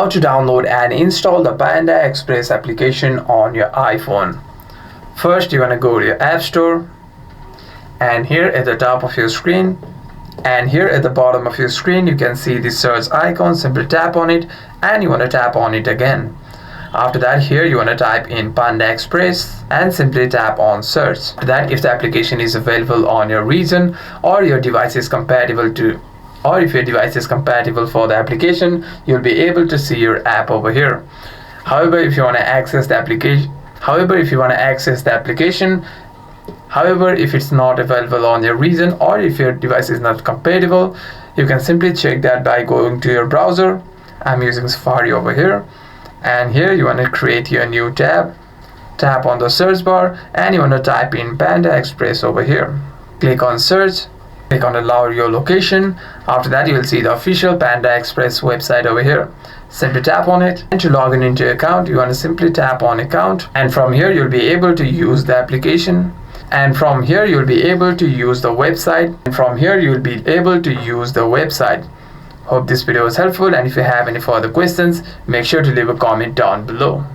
How to download and install the Panda Express application on your iPhone. First, you want to go to your App Store, and here at the top of your screen and here at the bottom of your screen you can see the search icon. Simply tap on it and you want to tap on it again. After that, here you want to type in Panda Express and simply tap on search. After that, if the application is available on your region or your device is compatible to if your device is compatible for the application, you'll be able to see your app over here. However, if you want to access the application if it's not available on your region or if your device is not compatible, you can simply check that by going to your browser. I'm using Safari over here, and here you want to create your new tab. Tap on the search bar and you want to type in Panda Express over here. Click on search. Click on allow your location. After that, you will see the official Panda Express website over here. Simply tap on it, and to log in into your account, you want to simply tap on account, and from here you'll be able to use the application, and from here you'll be able to use the website, Hope this video was helpful, and if you have any further questions, make sure to leave a comment down below.